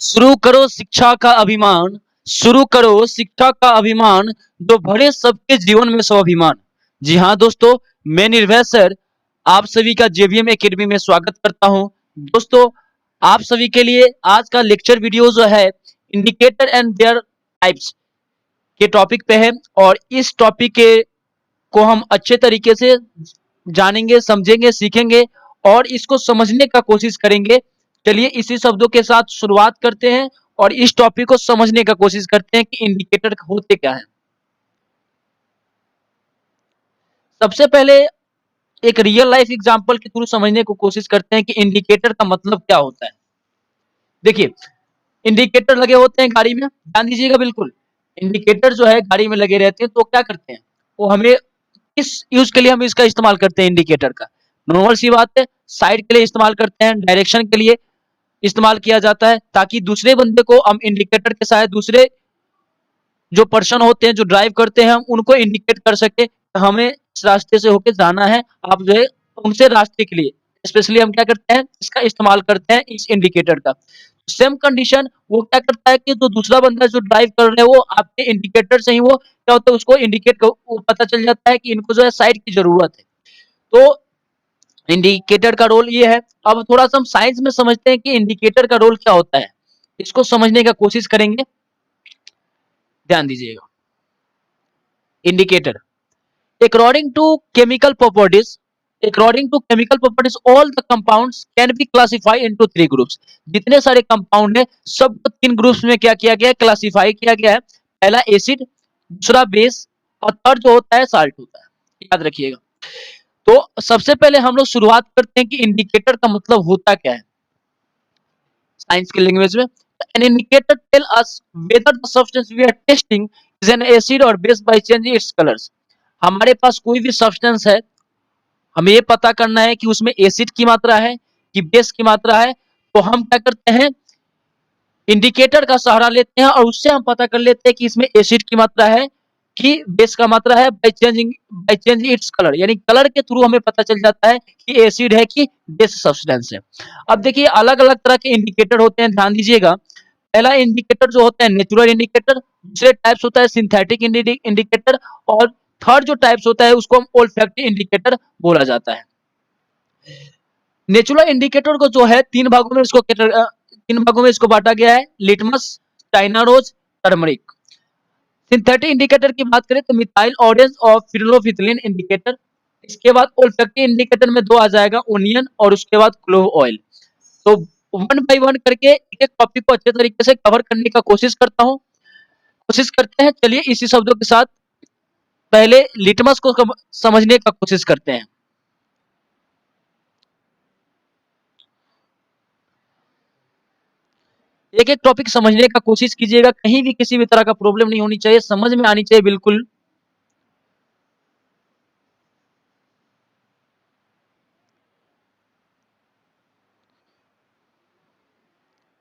शुरू करो शिक्षा का अभिमान, शुरू करो शिक्षा का अभिमान, जो भरे सबके जीवन में स्वाभिमान। जी हाँ दोस्तों, मैं निर्भय सर आप सभी का जेवीएम एकेडमी में स्वागत करता हूं। दोस्तों, आप सभी के लिए आज का लेक्चर वीडियो जो है इंडिकेटर एंड देयर टाइप्स के टॉपिक पे है, और इस टॉपिक के को हम अच्छे तरीके से जानेंगे, समझेंगे, सीखेंगे और इसको समझने का कोशिश करेंगे। चलिए इसी शब्दों के साथ शुरुआत करते हैं और इस टॉपिक को समझने का कोशिश करते हैं कि इंडिकेटर होते क्या हैं। सबसे पहले एक रियल लाइफ एग्जांपल के थ्रू समझने को कोशिश करते हैं कि इंडिकेटर का मतलब क्या होता है। देखिए, इंडिकेटर लगे होते हैं गाड़ी में, ध्यान दीजिएगा बिल्कुल। इंडिकेटर जो है गाड़ी में लगे रहते हैं, तो क्या करते हैं वो हमें किस यूज के लिए हम इसका इस्तेमाल करते हैं इंडिकेटर का। नॉर्मल सी बात है, साइड के लिए इस्तेमाल करते हैं, डायरेक्शन के लिए इस्तेमाल किया जाता है, ताकि दूसरे बंदे को हम इंडिकेटर के साथ दूसरे जो पर्सन होते हैं जो ड्राइव करते हैं हम उनको इंडिकेट कर सके हमें इस रास्ते से होके जाना है। आप जो है उनसे रास्ते के लिए स्पेशली हम क्या करते हैं, इसका इस्तेमाल करते हैं इस इंडिकेटर का। सेम कंडीशन वो क्या करता है कि जो दूसरा बंदा जो ड्राइव कर रहे हैं वो आपके इंडिकेटर से ही वो क्या होता है उसको इंडिकेट पता चल जाता है कि इनको जो है साइड की जरूरत है। तो इंडिकेटर का रोल ये है। अब थोड़ा सा हम साइंस में समझते हैं कि इंडिकेटर का रोल क्या होता है, इसको समझने का कोशिश करेंगे। ध्यान दीजिएगा। Indicator according to chemical properties, according to chemical properties all the compounds can be classified into three groups। जितने सारे कंपाउंड है सबको तीन ग्रुप्स में क्या किया गया है, क्लासिफाई किया गया है। पहला एसिड, दूसरा बेस और थर्ड जो होता है साल्ट होता है, याद रखिएगा। तो सबसे पहले हम लोग शुरुआत करते हैं कि इंडिकेटर का मतलब होता क्या है साइंस की लैंग्वेज में। An indicator tell us whether the substance we are testing is an acid और base by changing its colours. हमारे पास कोई भी सब्सटेंस है, हमें ये पता करना है कि उसमें एसिड की मात्रा है कि बेस की मात्रा है, तो हम क्या करते हैं इंडिकेटर का सहारा लेते हैं और उससे हम पता कर लेते हैं कि इसमें एसिड की मात्रा है कि बेस का मात्रा है। बाय चेंजिंग इट्स कलर, यानी कलर के थ्रू हमें पता चल जाता है कि एसिड है कि बेस सब्सटेंस है। अब देखिए अलग अलग तरह के इंडिकेटर होते हैं, ध्यान दीजिएगा। पहला इंडिकेटर जो होता है नेचुरल इंडिकेटर, दूसरे टाइप्स होता है सिंथेटिक इंडिकेटर, और थर्ड जो टाइप्स होता है उसको हम ओल्फैक्टिव इंडिकेटर बोला जाता है। नेचुरल इंडिकेटर को जो है तीन भागों में इसको बांटा गया है, litmus, China rose, turmeric. Synthetic indicator की बात करें तो मिथाइल ऑरेंज और फिनोल्फिथिलीन इंडिकेटर। इसके बाद ओल्फैक्टिव इंडिकेटर में दो आ जाएगा, ओनियन और उसके बाद क्लोव ऑयल। तो वन बाय वन करके एक टॉपिक को अच्छे तरीके से कवर करने का कोशिश करते हैं। चलिए इसी शब्दों के साथ पहले लिटमस को समझने का कोशिश करते हैं। एक एक टॉपिक समझने का कोशिश कीजिएगा, कहीं भी किसी भी तरह का प्रॉब्लम नहीं होनी चाहिए, समझ में आनी चाहिए बिल्कुल।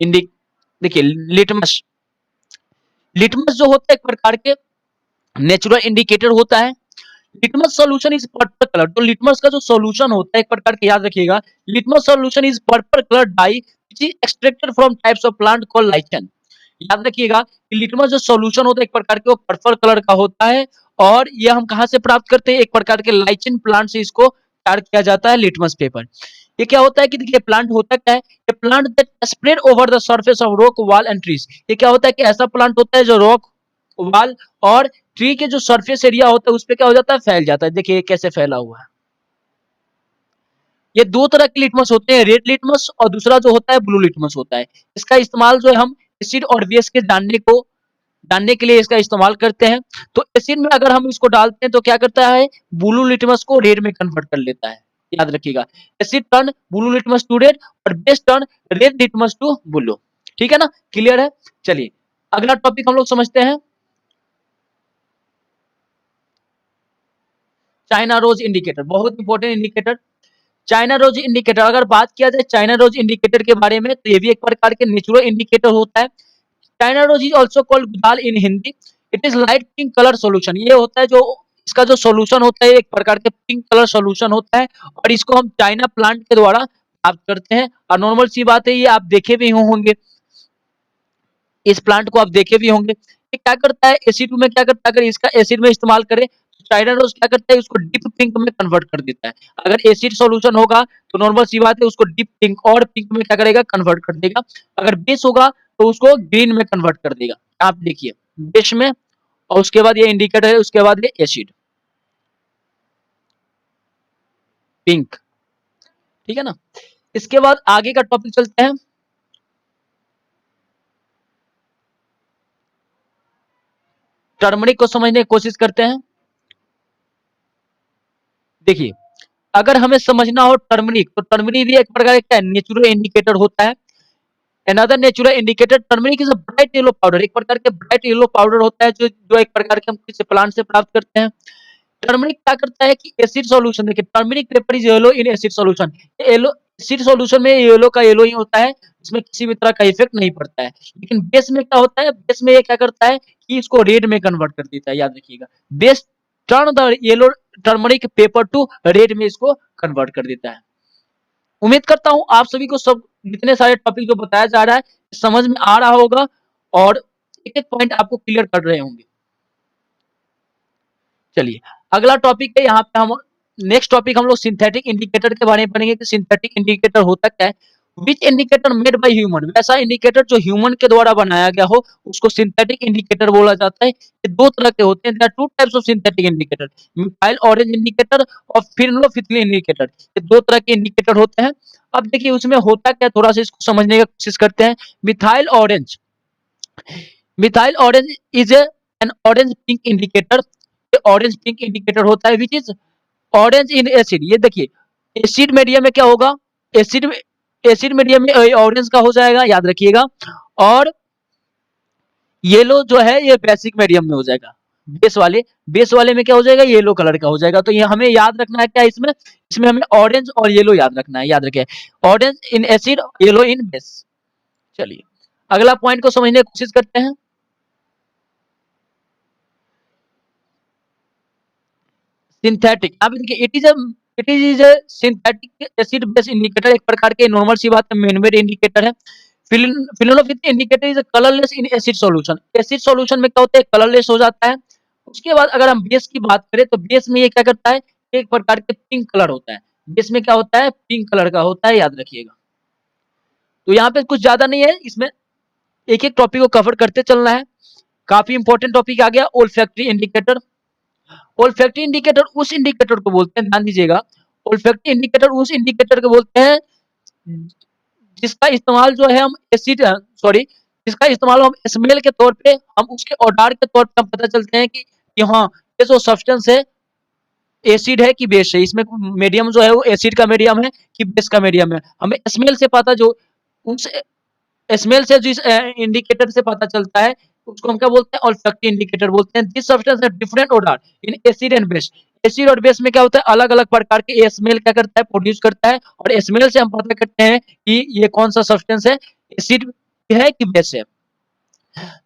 देखिए लिटमस, लिटमस जो होता है एक प्रकार के नेचुरल इंडिकेटर होता है। Litmus solution is purple colour, तो लिटमस का जो सॉल्यूशन होता है एक प्रकार के, याद रखिएगा, litmus solution is purple colour dye which is extracted from types of plant called lichen. याद रखिएगा कि लिटमस जो सॉल्यूशन होता है एक प्रकार के वो पर्पल कलर का होता है, और ये हम कहां से प्राप्त करते हैं, एक प्रकार के लाइचेन प्लांट से इसको तैयार किया जाता है लिटमस पेपर। ये क्या होता है कि देखिए प्लांट होता क्या है, ये plant that spread over the surface of rock wall and trees. ये क्या होता है कि ऐसा प्लांट होता है जो रॉक वॉल और ट्री के जो सरफेस एरिया होता है उस पे क्या हो जाता है, फैल जाता है। देखिए कैसे फैला हुआ है। ये दो तरह के लिटमस होते हैं, रेड लिटमस और दूसरा जो होता है ब्लू लिटमस होता है। इसका इस्तेमाल जो है हम एसिड और बेस के जानने के लिए इसका इस्तेमाल करते हैं। तो एसिड में अगर हम इसको डालते हैं तो क्या करता है, ब्लू लिटमस को रेड में कन्वर्ट कर लेता है। याद रखिएगा, acid turn blue litmus to red और base turn red litmus to blue. ठीक है ना, क्लियर है। चलिए अगला टॉपिक हम लोग समझते हैं, चाइना रोज इंडिकेटर, बहुत important indicator. China rose indicator, अगर बात किया जाए चाइना रोज इंडिकेटर के बारे में तो ये भी एक प्रकार के नेचुरल इंडिकेटर होता है। China rose is also called gudhal in Hindi. It is light pink colour solution. ये होता है जो इसका जो सोल्यूशन होता है एक प्रकार के पिंक कलर सोल्यूशन होता है, और इसको हम चाइना प्लांट के द्वारा प्राप्त करते हैं। और नॉर्मल सी बात है, ये आप देखे भी होंगे इस प्लांट को आप देखे भी होंगे। ये क्या करता है, एसिड में क्या करता है, अगर इसका एसिड में इस्तेमाल करें तो चाइनाडोज क्या करता है, उसको डीप पिंक में कन्वर्ट कर देता है। अगर एसिड सॉल्यूशन होगा तो नॉर्मल सी बात है, उसको डीप पिंक और पिंक में क्या करेगा, कन्वर्ट कर देगा। अगर बेस होगा तो उसको ग्रीन में कन्वर्ट कर देगा। आप देखिए बेस में, और उसके बाद ये इंडिकेटर है, उसके बाद ये एसिड पिंक, ठीक है ना। इसके बाद आगे का टॉपिक चलते हैं। टर्मरिक को समझने की कोशिश करते हैं। देखिए अगर हमें समझना हो टर्मरिक, तो टर्मरिक भी एक प्रकार का नेचुरल इंडिकेटर होता है। Another natural indicator, turmeric is a bright yellow powder, एक प्रकार के ब्राइट येलो पाउडर होता है जो जो एक प्रकार के हम किसी प्लांट से प्राप्त करते हैं। टर्मरिक क्या करता है कि एसिड सॉल्यूशन, देखिए turmeric paper is yellow in acid solution, yellow acid solution में येलो का येलो ही होता है, इसमें किसी भी तरह का इफेक्ट नहीं पड़ता है। लेकिन बेस में क्या होता है, बेस में ये क्या करता है कि इसको रेड में कन्वर्ट कर देता है, याद रखिएगा। Base turn the yellow turmeric paper two red में इसको कन्वर्ट कर देता है। उम्मीद करता हूं आप सभी को सब जितने सारे टॉपिक जो बताया जा रहा है समझ में आ रहा होगा और एक एक पॉइंट आपको क्लियर कर रहे होंगे। चलिए अगला टॉपिक है, यहाँ पे हम नेक्स्ट टॉपिक हम लोग सिंथेटिक इंडिकेटर के बारे में पढ़ेंगे कि सिंथेटिक इंडिकेटर होता क्या है। विच इंडिकेटर मेड बाय ह्यूमन, वैसा इंडिकेटर जो ह्यूमन के द्वारा बनाया गया हो उसको सिंथेटिक इंडिकेटर बोला जाता है। ये दो तरह के होते हैं, there are two types of synthetic indicator, methyl orange indicator और फिनोल्फिथिलीन इंडिकेटर, ये दो तरह के इंडिकेटर होते हैं। अब देखिए उसमें होता क्या, थोड़ा सा इसको समझने की कोशिश करते हैं। Methyl orange, methyl orange is an orange pink indicator, orange pink indicator होता है which is orange in acid. ये देखिए एसिड मीडियम में क्या होगा, एसिड में, एसिड मीडियम में ऑरेंज का हो जाएगा, याद रखिएगा। और येलो जो है ये बेसिक मीडियम में हो जाएगा, बेस वाले में क्या हो जाएगा, येलो कलर का हो जाएगा। तो ये हमें याद रखना है क्या, इसमें इसमें हमें ऑरेंज और येलो याद रखना है, याद रखिए orange in acid, yellow in base. चलिए अगला पॉइंट को समझने की कोशिश करते हैं। सिंथेटिक, अब देखिए it is a synthetic acid base indicator, एक प्रकार के नॉर्मल सी बात है मैनमेड इंडिकेटर है। Phenolphthalein indicator is colourless in acid solution, acid solution में क्या होता है, कलरलेस हो जाता है। उसके बाद अगर हम बेस की बात करें तो बेस में ये क्या करता है, एक प्रकार के पिंक कलर होता है, बेस में क्या होता है, पिंक कलर का होता है, याद रखिएगा। तो यहाँ पे कुछ ज्यादा नहीं है, इसमें एक एक टॉपिक को कवर करते चलना है। काफी इंपॉर्टेंट टॉपिक आ गया ओल्फैक्टरी इंडिकेटर। ओल्फैक्टरी इंडिकेटर उस इंडिकेटर को बोलते हैं, ध्यान दीजिएगा, ओल्फैक्टरी इंडिकेटर उस इंडिकेटर को बोलते हैं जिसका इस्तेमाल जो है हम एसिड सॉरी जिसका इस्तेमाल हम स्मेल के तौर पे, हम उसके ऑर्डर के तौर पे हम पता चलते हैं कि हाँ ये जो सब्सटेंस है एसिड है कि बेस है, इसमें मीडियम जो है वो एसिड का मीडियम है कि बेस का मीडियम है, हमें स्मेल से पता, जो उस स्मेल से जिस इंडिकेटर से पता चलता है उसको हम क्या बोलते हैं, ऑल्फैक्टरी इंडिकेटर बोलते हैं। This substance have different order in acid and base, acid और बेस में क्या होता है, अलग अलग प्रकार के स्मेल क्या करता है, प्रोड्यूस करता है, और स्मेल से हम पता करते हैं कि ये कौन सा सब्सटेंस है, एसिड है कि बेस है।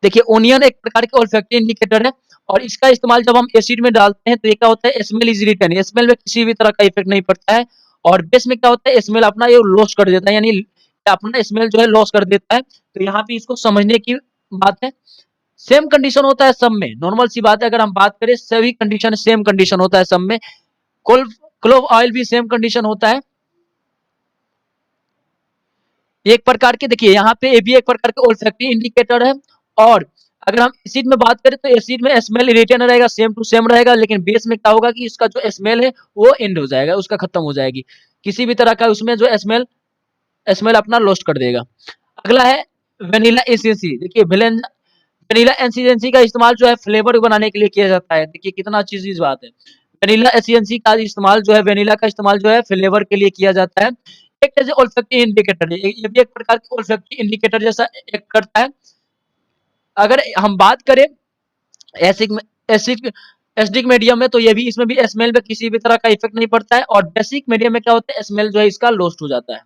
देखिए ओनियन एक प्रकार के ऑल्फैक्टरी इंडिकेटर है, और इसका इस्तेमाल जब हम एसिड में डालते हैं तो ये क्या होता है, स्मेल इज रिटर्न, स्मेल में किसी भी तरह का इफेक्ट नहीं पड़ता है। और बेस में क्या होता है, स्मेल अपना ये लॉस कर देता है, यानी अपना स्मेल जो है लॉस कर देता है। तो यहाँ पे इसको समझने की बात है। सेम कंडीशन होता है सब में, नॉर्मल सी बात है, अगर हम बात करें सभी कंडीशन सेम कंडीशन होता है सब में। क्लोव ऑयल भी सेम कंडीशन होता है, एक प्रकार के, देखिए यहाँ पे ये भी एक प्रकार के ओल्फैक्टरी इंडिकेटर है। और अगर हम एसिड में बात करें तो एसिड में स्मेल रिटेन रहेगा, सेम टू सेम रहेगा, लेकिन बेस में क्या होगा कि इसका जो स्मेल है वो एंड हो जाएगा, उसका खत्म हो जाएगी, किसी भी तरह का उसमें जो स्मेल स्मेल अपना लॉस्ट कर देगा। अगला है वेनिला एसेंसी। देखिए वेनिला एसेंसी का इस्तेमाल जो है फ्लेवर बनाने के लिए किया जाता है। देखिए कितना अच्छी चीज बात है, वेनिला एसेंसी का इस्तेमाल जो है, वेनिला का इस्तेमाल जो है फ्लेवर के लिए किया जाता है। एक जैसे ओल्फैक्टरी इंडिकेटर है, ये भी एक प्रकार के ओल्फैक्टरी इंडिकेटर जैसा एक करता है। अगर हम बात करें एसिड एसिड एसिडिक मीडियम में, तो ये भी, इसमें भी स्मेल में किसी भी तरह का इफेक्ट नहीं पड़ता है, और बेसिक मीडियम में क्या होता है, स्मेल जो है इसका लॉस्ट हो जाता है।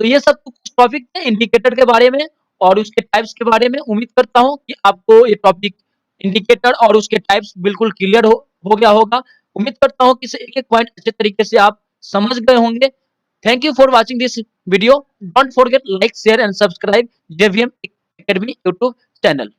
तो ये सब कुछ टॉपिक थे इंडिकेटर के बारे में और उसके टाइप्स के बारे में। उम्मीद करता हूँ कि आपको ये टॉपिक इंडिकेटर और उसके टाइप्स बिल्कुल क्लियर हो गया होगा। उम्मीद करता हूँ कि इसे एक एक पॉइंट अच्छे तरीके से आप समझ गए होंगे। Thank you for watching this video, don't forget like share and subscribe JVM. Academy YouTube channel.